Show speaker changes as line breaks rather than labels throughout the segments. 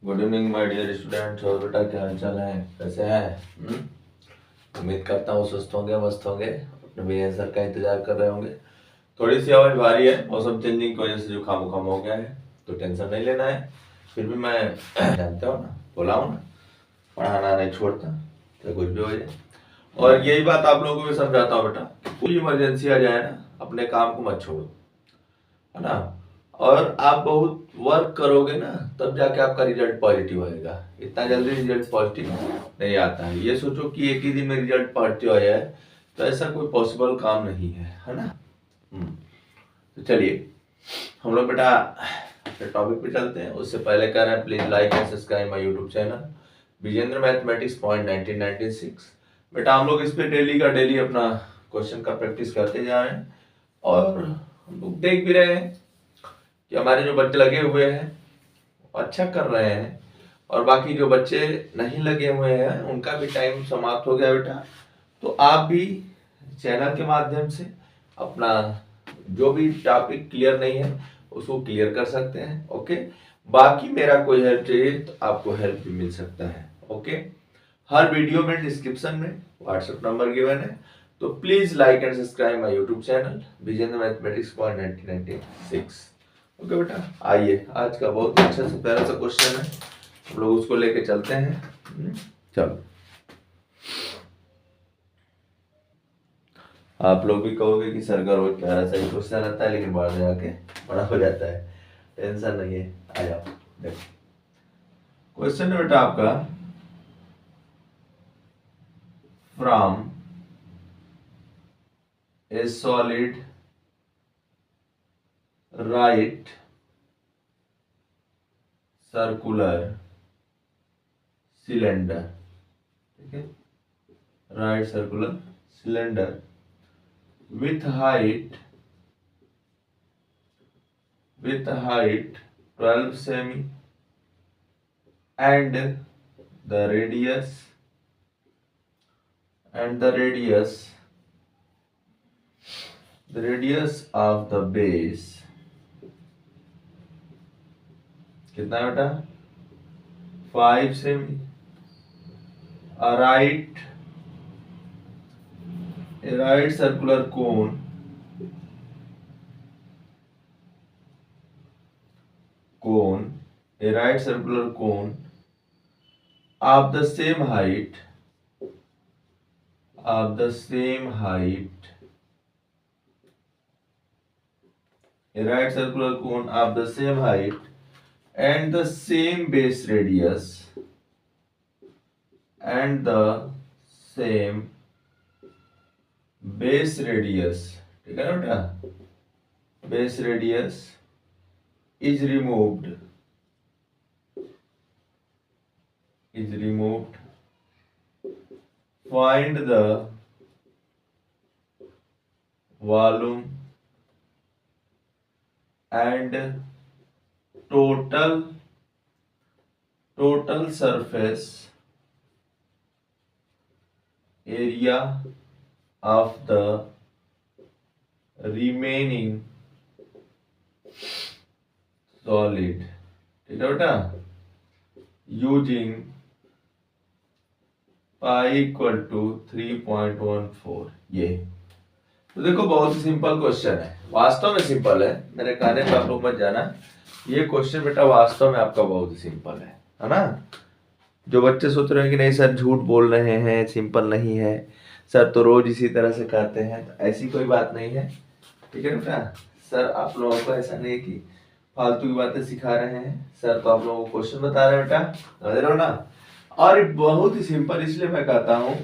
Good evening my dear students. और बेटा क्या हाल चाल है, कैसे हैं? उम्मीद करता हूँ स्वस्थ होंगे, मस्त होंगे, अपने भैया सर का इंतजार कर रहे होंगे। थोड़ी सी आवाज़ भारी है, मौसम चेंजिंग की वजह से जुकाम उखाम हो गया है, तो टेंशन नहीं लेना है। फिर भी मैं जानते हो ना, बोला हूँ ना, पढ़ाना नहीं छोड़ता, तो कुछ भी हो जाए। और यही बात आप लोगों को भी समझाता हूँ बेटा, कोई इमरजेंसी आ जाए ना, अपने काम को मत छोड़ो, है ना। और आप बहुत वर्क करोगे ना, तब जाके आपका रिजल्ट पॉजिटिव आएगा। इतना जल्दी रिजल्ट पॉजिटिव नहीं आता है। ये सोचो कि एक ही दिन में रिजल्ट पॉजिटिव आ जाए, तो ऐसा कोई पॉसिबल काम नहीं है ना। तो चलिए हम लोग बेटा टॉपिक पे चलते हैं। उससे पहले कह रहे हैं please like and subscribe my YouTube channel Vijendra mathematics point 1996। बेटा हम लोग इस पे डेली का डेली अपना क्वेश्चन का प्रैक्टिस करते जा रहे हैं, और हम लोग देख भी रहे हैं कि हमारे जो बच्चे लगे हुए हैं अच्छा कर रहे हैं, और बाकी जो बच्चे नहीं लगे हुए हैं उनका भी टाइम समाप्त हो गया बेटा। तो आप भी चैनल के माध्यम से अपना जो भी टॉपिक क्लियर नहीं है उसको क्लियर कर सकते हैं। ओके, बाकी मेरा कोई हेल्प चाहिए तो आपको हेल्प भी मिल सकता है। ओके, हर वीडियो में डिस्क्रिप्शन में व्हाट्सएप नंबर गिवन है, तो please like and subscribe my YouTube channel Vijendra mathematics point 1996। Okay बेटा, आइए आज का बहुत अच्छा सा प्यारा सा क्वेश्चन है, हम लोग उसको लेके चलते हैं। चलो, आप लोग भी कहोगे कि सर का रोज प्यारा सा ही क्वेश्चन आता है, लेकिन बाद में जाके बड़ा हो जाता है। टेंशन नहीं है, आ जाओ। देखो क्वेश्चन है बेटा आपका, from A solid right circular cylinder, ठीक है, right circular cylinder with height 12 semi and the radius of the base कितना है बेटा? 5 semi। a right circular cone a right circular cone of the same height a right circular cone of the same height and the same base radius ठीक है ना बेटा? base radius is removed find the volume and total surface area of the remaining solid, ठीक है बेटा, using pi equal to 3.14। ये तो देखो बहुत ही सिंपल क्वेश्चन है, वास्तव में सिंपल है, मेरे कहने पे आप लोग मत जाना। ये क्वेश्चन बेटा वास्तव में आपका बहुत ही सिंपल है ना। जो बच्चे सोच रहे हैं कि नहीं सर झूठ बोल रहे हैं, सिंपल नहीं है, सर तो रोज इसी तरह से कहते हैं, तो ऐसी कोई बात नहीं है, ठीक है बेटा। सर आप लोगों को ऐसा नहीं है कि फालतू की बातें सिखा रहे हैं, सर तो आप लोगों को क्वेश्चन बता रहे हैं बेटा, समझ रहे हो ना। और बहुत ही सिंपल इसलिए मैं कहता हूँ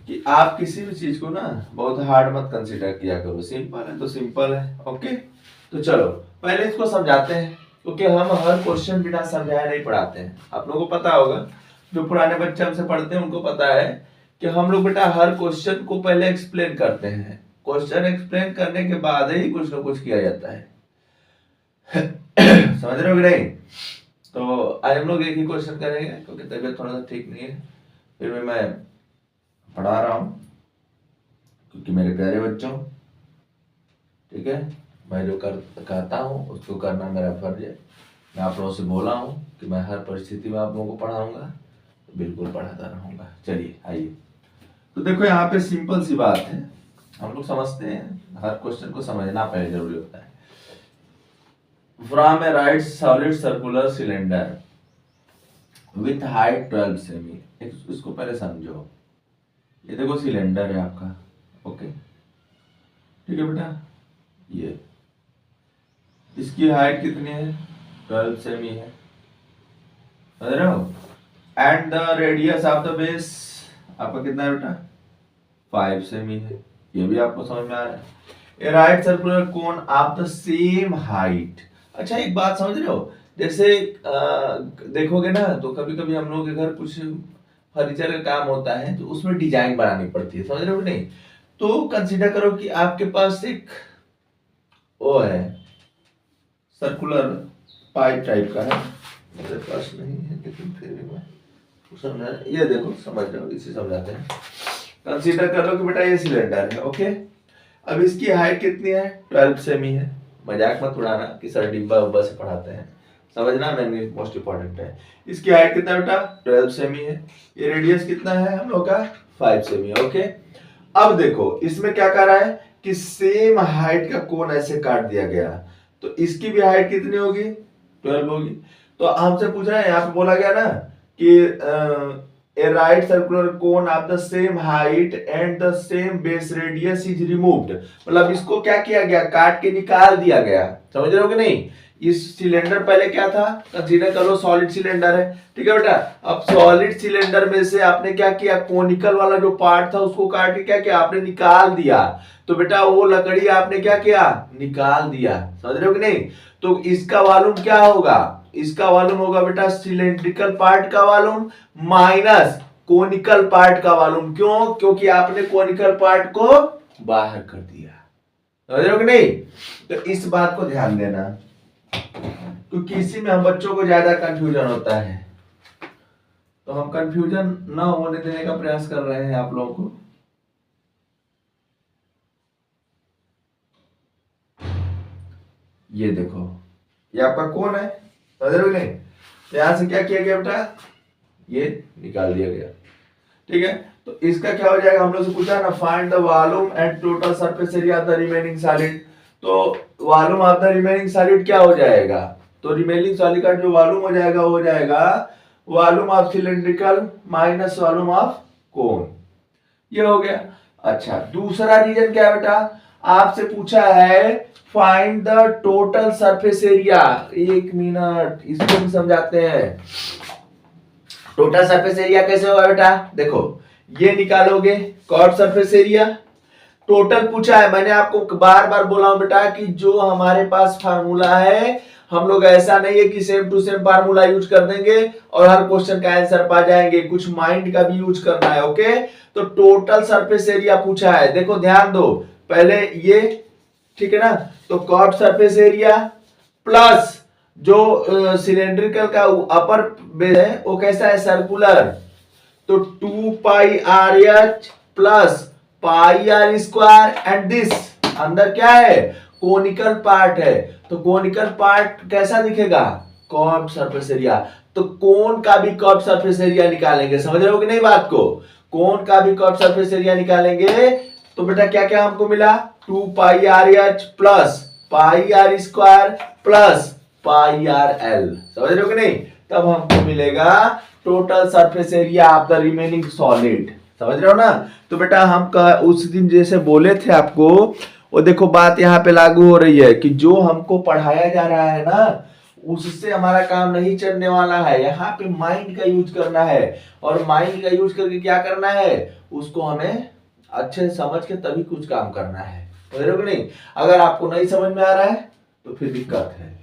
कि आप किसी भी चीज को ना बहुत हार्ड मत कंसीडर किया करो, सिंपल है तो सिंपल है। ओके, तो चलो पहले इसको समझाते हैं, क्योंकि हम हर क्वेश्चन बिना समझाए नहीं पढ़ाते हैं। आप लोगों को पता होगा, जो पुराने बच्चे हमसे पढ़ते हैं उनको पता है कि हम लोग बेटा हर क्वेश्चन को पहले एक्सप्लेन करते हैं, क्वेश्चन एक्सप्लेन करने के बाद ही कुछ ना कुछ किया जाता है। समझ रहे हो कि नहीं? तो आज हम लोग एक ही क्वेश्चन करेंगे, क्योंकि तबीयत थोड़ा सा ठीक नहीं है, फिर भी मैं पढ़ा रहा हूँ, क्योंकि मेरे प्यारे बच्चों, ठीक है, मैं जो कहता हूँ उसको करना मेरा फर्ज है। मैं आप लोगों से बोला हूँ कि मैं हर परिस्थिति में आप लोगों को पढ़ाऊंगा, तो बिल्कुल पढ़ाता रहूंगा। चलिए आइए, तो देखो यहाँ पे सिंपल सी बात है, हम लोग समझते हैं, हर क्वेश्चन को समझना पहले जरूरी होता है। From A right solid circular cylinder with height 12 semi, इसको पहले समझो। ये देखो सिलेंडर है आपका, ओके, ठीक है बेटा, ये इसकी हाइट कितनी है, 12 सेमी है, समझ रहे हो। And the radius of the base आपका कितना है बेटा, 5 सेमी है, ये भी आपको समझ में आ रहा है। A right circular cone of the same height. अच्छा एक बात समझ रहे हो, जैसे देखोगे ना तो कभी कभी हम लोग के घर कुछ फर्नीचर का काम होता है तो उसमें डिजाइन बनानी पड़ती है, समझ रहे हो कि नहीं। तो कंसीडर करो कि आपके पास एक वो है सर्कुलर पाइप टाइप का है, मेरे पास नहीं है लेकिन फिर भी मैं समझा, ये देखो समझ जाओ, इसे समझाते हैं। कंसीडर कर लो कि बेटा ये सिलेंडर है, ओके। अब इसकी हाइट कितनी है, 12 सेमी है। मजाक मत उड़ाना कि सर डिब्बा उब्बा से पढ़ाते हैं, समझना मैंने मोस्ट इंपॉर्टेंट है। इसकी हाइट कितना बेटा, 12 सेमी है। ये रेडियस कितना है हम लोग का, 5 सेमी है, ओके। अब देखो इसमें क्या कर रहा है कि सेम हाइट का कोन ऐसे काट दिया गया, तो इसकी भी हाइट कितनी होगी, 12 होगी। तो हमसे पूछ रहा है, यहाँ पे बोला गया ना कि a right circular cone of the same height and the same base radius is removed, मतलब इसको क्या किया गया, काट के निकाल दिया गया, समझ रहे हो कि नहीं। इस सिलेंडर पहले क्या था, कंसीडर करो सॉलिड सिलेंडर है, ठीक है बेटा। अब सॉलिड सिलेंडर में से आपने क्या किया, कोनिकल वाला जो पार्ट था उसको काट के क्या किया, आपने निकाल दिया। तो बेटा वो लकड़ी आपने क्या किया, निकाल दिया, समझ रहे हो कि नहीं। तो इसका वॉल्यूम क्या होगा, इसका वॉल्यूम होगा बेटा सिलेंड्रिकल पार्ट का वॉल्यूम माइनस कोनिकल पार्ट का वॉल्यूम। क्यों, क्योंकि आपने कोनिकल पार्ट को बाहर कर दिया, समझ रहे हो कि नहीं। तो इस बात को ध्यान देना, क्योंकि इसी में हम बच्चों को ज्यादा कंफ्यूजन होता है, तो हम कंफ्यूजन ना होने देने का प्रयास कर रहे हैं आप लोगों को। ये देखो ये आपका कौन है, समझ रहे हो कि नहीं। यहां से क्या किया गया बेटा, ये निकाल दिया गया, ठीक है। तो इसका क्या हो जाएगा, हम लोग से पूछा ना, find the volume and total surface area of the remaining solid. तो volume of the remaining solid क्या हो जाएगा, तो रिमेनिंग सॉलिड का जो वॉल्यूम हो जाएगा वो हो जाएगा volume of cylindrical minus volume of cone, ये हो गया। अच्छा दूसरा रीजन क्या है बेटा, आपसे पूछा है find the total surface area. एक मिनट इसको भी समझाते हैं। टोटल सरफेस एरिया कैसे होगा बेटा, देखो ये निकालोगे कर्व सरफेस एरिया, टोटल पूछा है। मैंने आपको बार बार बोला हूं बेटा कि जो हमारे पास फार्मूला है, हम लोग ऐसा नहीं है कि same to same formula use कर देंगे और हर क्वेश्चन का आंसर पा जाएंगे, कुछ माइंड का भी यूज करना है, ओके। तो टोटल सरफेस एरिया पूछा है, देखो ध्यान दो, पहले ये, ठीक है ना। तो कर्व सरफेस एरिया प्लस जो सिलेंड्रिकल का अपर बेस है वो कैसा है, सर्कुलर, तो 2 pi r h plus pi r square and this अंदर क्या है, कोनिकल पार्ट है। तो कोनिकल पार्ट कैसा दिखेगा, कर्व सरफेस एरिया। तो कोन का भी कर्व सरफेस एरिया निकालेंगे, समझ रहे हो कि नहीं बात को। कोन का भी कर्व सरफेस एरिया निकालेंगे तो बेटा क्या क्या हमको मिला, 2 pi r h plus pi r square plus pi r l, समझ रहे हो कि नहीं। तब हमको मिलेगा total surface area of the remaining solid, समझ रहे हो ना। तो बेटा हम उस दिन जैसे बोले थे आपको, वो देखो बात यहाँ पे लागू हो रही है कि जो हमको पढ़ाया जा रहा है ना उससे हमारा काम नहीं चलने वाला है। यहाँ पे माइंड का यूज करना है, और माइंड का यूज करके क्या करना है, उसको हमें अच्छे से समझ के तभी कुछ काम करना है, समझ रहे हो कि नहीं। अगर आपको नहीं समझ में आ रहा है तो फिर दिक्कत है।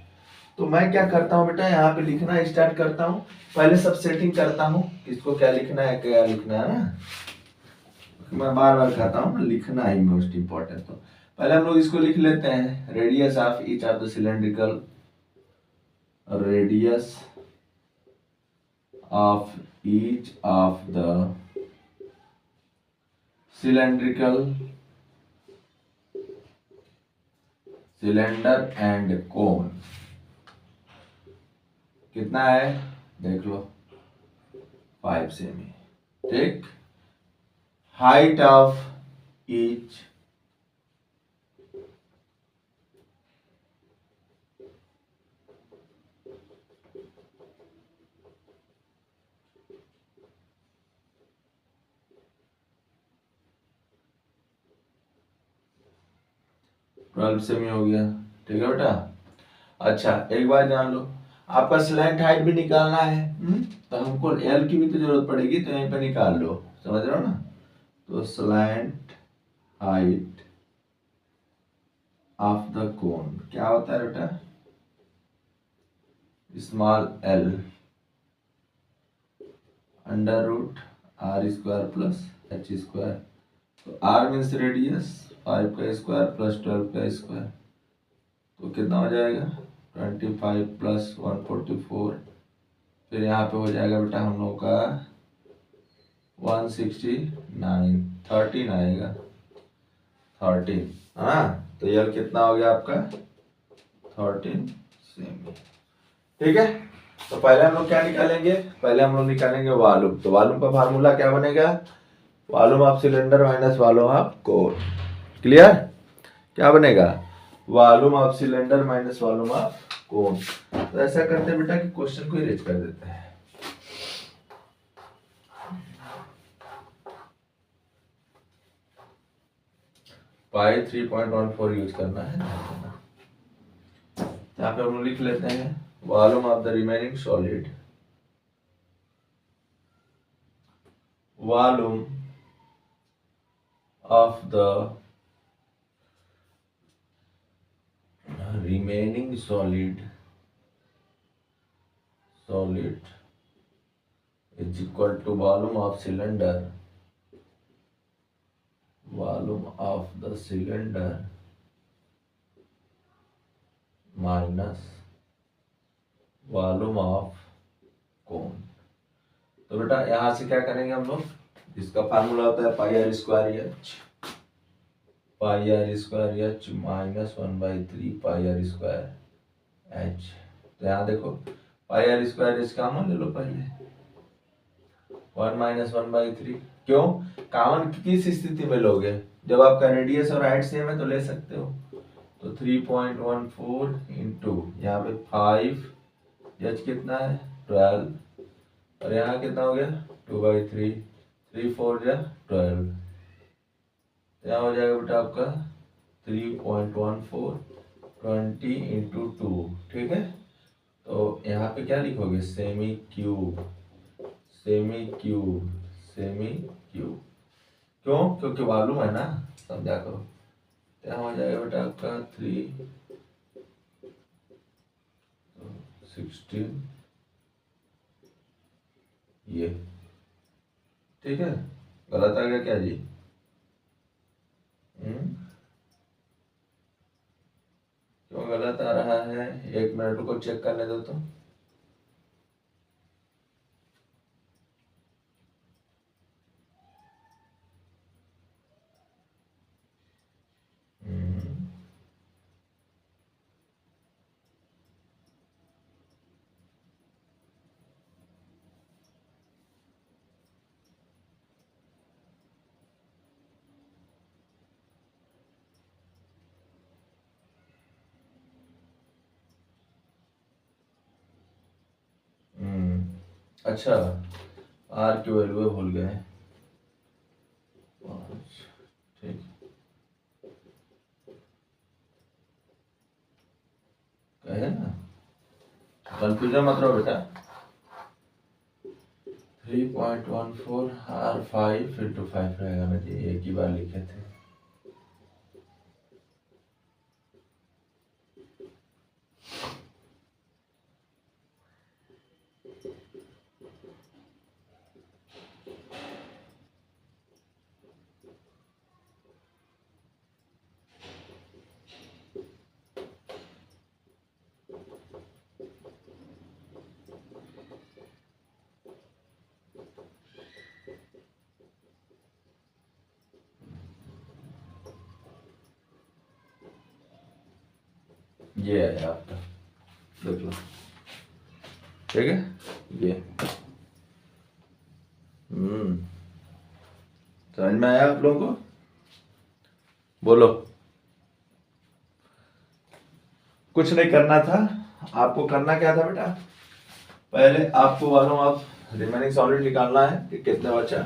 तो मैं क्या करता हूँ बेटा, यहाँ पे लिखना स्टार्ट करता हूँ, पहले सब सेटिंग करता हूँ किसको क्या लिखना है, क्या लिखना है ना। मैं बार बार कहता हूँ ना, लिखना ही मोस्ट इंपॉर्टेंट। तो पहले हम लोग इसको लिख लेते हैं, radius of each of the cylindrical, radius of each of the cylindrical cylinder and कोन, कितना है देख लो, 5 सेमी। ठीक, height of each twelve semi हो गया। ठीक है बेटा। अच्छा एक बात जान लो, आपका स्लैंट हाइट भी निकालना है, तो हमको एल की भी तो जरूरत पड़ेगी, तो यहीं पे निकाल लो, समझ रहे हो ना। तो slant height of the cone क्या होता है बेटा, small L under root R square plus H square. तो आर मीन्स रेडियस, 5 का स्क्वायर प्लस 12 का स्क्वायर, तो कितना हो जाएगा 25 प्लस 144, फिर यहाँ पे हो जाएगा बेटा हम लोग का 169, 13 आएगा, 13। हाँ तो ये कितना हो गया आपका 13 सेमी। ठीक है, तो पहले हम लोग क्या निकालेंगे, पहले हम लोग निकालेंगे वॉल्यूम। तो वॉल्यूम का फार्मूला क्या बनेगा, volume of cylinder minus volume of core. Clear, क्या बनेगा, volume of cylinder minus volume of cone. तो ऐसा करते हैं बेटा कि क्वेश्चन को इरेज कर देते हैं। पाई 3.14 यूज करना है। यहाँ पे हम लिख लेते हैं volume of the remaining solid, volume of the remaining solid is equal to volume of cylinder, volume of the cylinder minus volume of cone। तो बेटा यहां से क्या करेंगे हम लोग, इसका फार्मूला होता है pi r square h, pi r square h minus 1/3 pi r square h. तो यहाँ देखो pi r square h common ले लो पहले, 1 माइनस 1/3। क्यों, कॉमन किस स्थिति में लोगे, जब आपका रेडियस और हाइट सेम है तो ले सकते हो। तो 3.14 इंटू यहाँ पे 5, एच कितना है 12, और यहाँ कितना हो गया 2/3, 3 4 या 12, यहाँ हो जाएगा बेटा आपका 3.14 20 इंटू 2। ठीक है, तो यहाँ पे क्या लिखोगे semi cube, semi cube, semi cube. क्यों, क्योंकि वॉल्यूम है ना, समझा करो। यहाँ हो जाएगा बेटा आपका 316 ये। ठीक है, गलत आ गया क्या जी, क्यों गलत आ रहा है, 1 मिनट को चेक करने दो तो। अच्छा, आर की वैल्यू भूल गए, ठीक, कहे ना, कंफ्यूजन मत रहो बेटा। 3.14 आर 5 इंटू 5 रहेगा ना जी, एक ही बार लिखे थे। ये है आपका, देख लो। ठीक है ये। समझ में आया आप लोगों को? बोलो। कुछ नहीं करना था आपको। करना क्या था बेटा, पहले आपको वॉल्यूम ऑफ रिमेनिंग सॉलिड निकालना है कि कितने बचा।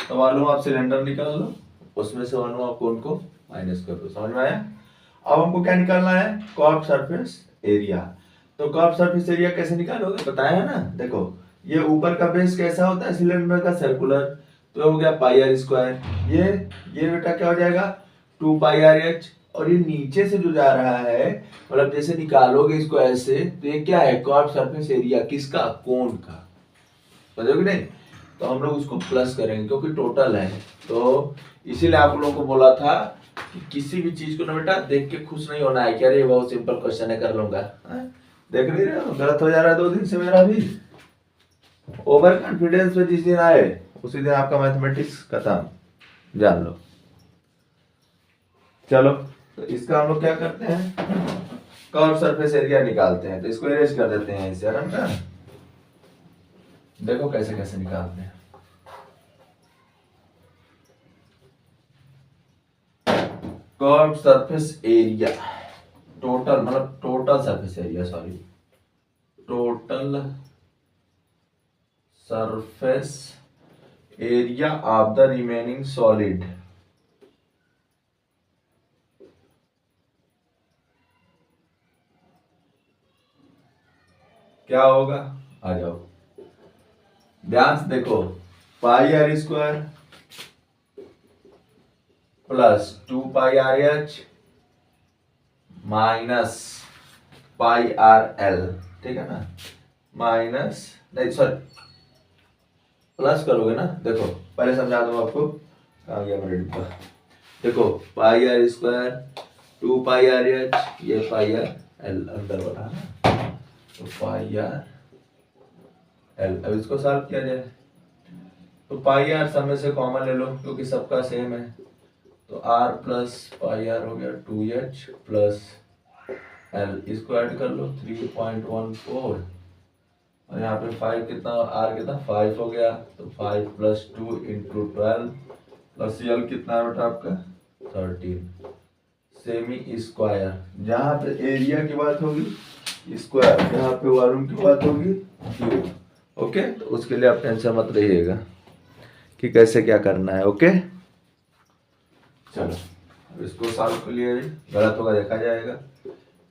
तो वॉल्यूम ऑफ सिलेंडर निकाल लो, उसमें से वॉल्यूम ऑफ कोन को माइनस कर दो। समझ में आया? अब हमको क्या निकालना है, कर्व सरफेस एरिया। तो कर्व सरफेस एरिया कैसे निकालोगे, बताया है ना। देखो ये ऊपर का बेस कैसा होता है सिलेंडर का, सर्कुलर, तो हो गया पाई आर स्क्वायर। ये बेटा क्या हो जाएगा 2 पाई आर एच। और ये नीचे से जो जा रहा है, मतलब जैसे निकालोगे इसको ऐसे, तो ये क्या है कर्व सरफेस एरिया किसका, कोन का। समझोगे नहीं? तो हम लोग उसको प्लस करेंगे क्योंकि टोटल है। तो इसीलिए आप लोगों को बोला था कि किसी भी चीज को ना बेटा देख के खुश नहीं होना है कि अरे बहुत सिंपल क्वेश्चन है कर लूंगा। देख नहीं रहे हो गलत हो जा रहा है 2 दिन से मेरा भी। ओवर कॉन्फिडेंस में जिस दिन आए उसी दिन आपका मैथमेटिक्स खत्म, जान लो। चलो तो इसका हम लोग क्या करते हैं, कर्व सरफेस एरिया निकालते हैं। तो इसको इरेज कर देते हैं इसे आराम का। देखो कैसे कैसे निकालते हैं। कर्व सरफेस एरिया टोटल, मतलब total surface area, sorry total surface area of the remaining solid. क्या होगा, आ जाओ ध्यान से देखो, pi r square plus 2 pi r h minus pi r l, ठीक है ना, माइनस नहीं सॉरी प्लस करोगे ना। देखो पहले समझा दूं आपको, कहाँ गया मेरा डिब्बा। देखो pi r square 2 pi r h, ये पाई आर एल अंदर बढ़ा ना, तो पाई आर एल। अब इसको सॉल्व किया जाए तो पाई आर सब में से कॉमन ले लो क्योंकि सबका सेम है। तो आर प्लस पाई आर हो गया 2h प्लस एल, इसको ऐड कर लो 3.14, और यहाँ पे 5 कितना और आर कितना 5 हो गया। तो 5 प्लस 2 इंटू 12 प्लस एल कितना है बेटा आपका 13 सेमी स्क्वायर। जहाँ पे एरिया की बात होगी स्क्वायर, जहाँ पे वॉल्यूम की बात होगी क्यूब। ओके, तो उसके लिए आप टेंशन मत रहिएगा कि कैसे क्या करना है। ओके चलो अब इसको सॉल्व कर लिए, गलत होगा देखा जाएगा।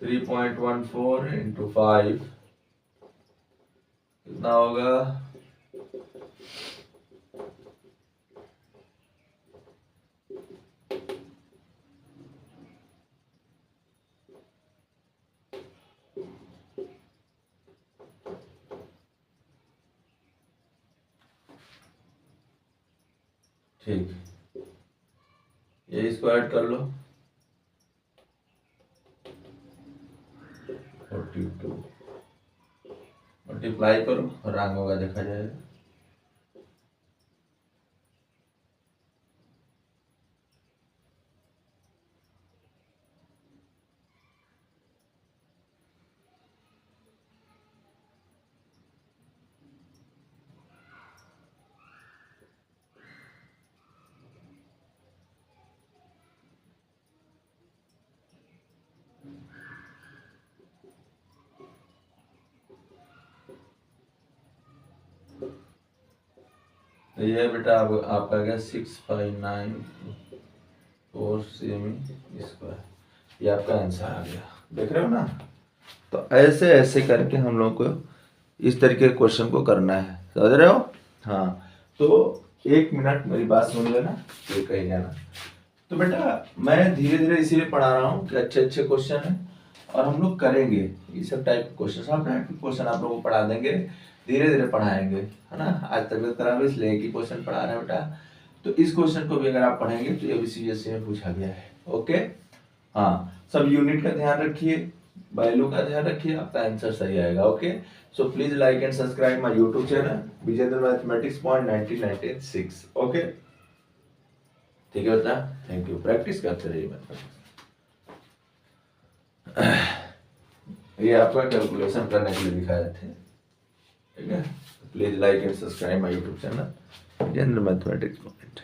3.14 इंटू 5 कितना होगा, ठीक, ये इसको ऐड कर लो 42 मल्टीप्लाई करो, रंग होगा देखा जाएगा। तो ये बेटा अब आपका गया 6.94 सेमी स्क्वायर, ये आपका आंसर आ गया। देख रहे हो ना? तो ऐसे ऐसे करके हम लोग को इस तरीके के क्वेश्चन को करना है, समझ रहे हो? हाँ, तो 1 मिनट मेरी बात सुन लेना, फिर कहीं जाना। तो बेटा मैं धीरे धीरे इसीलिए पढ़ा रहा हूँ कि अच्छे अच्छे क्वेश्चन हैं और हम लोग करेंगे ये सब टाइप के क्वेश्चन। सब टाइप के क्वेश्चन आप लोगों को पढ़ा देंगे, धीरे धीरे पढ़ाएंगे, है ना। आज तबियत खराब है इसलिए एक ही क्वेश्चन पढ़ा रहे हैं बेटा। तो इस क्वेश्चन को भी अगर आप पढ़ेंगे तो ये भी सीबीएसई में पूछा गया है। ओके, हाँ, सब यूनिट का ध्यान रखिए, वैल्यू का ध्यान रखिए, आपका आंसर सही आएगा। Okay, so please like and subscribe my YouTube channel Vijendra mathematics point 1996। Okay, ठीक है बेटा, थैंक यू। प्रैक्टिस करते रहिए मैथमेटिक्स। ये आपका कैलकुलेशन करने के लिए दिखाए थे। ठीक है, please like and subscribe my YouTube channel general mathematics point.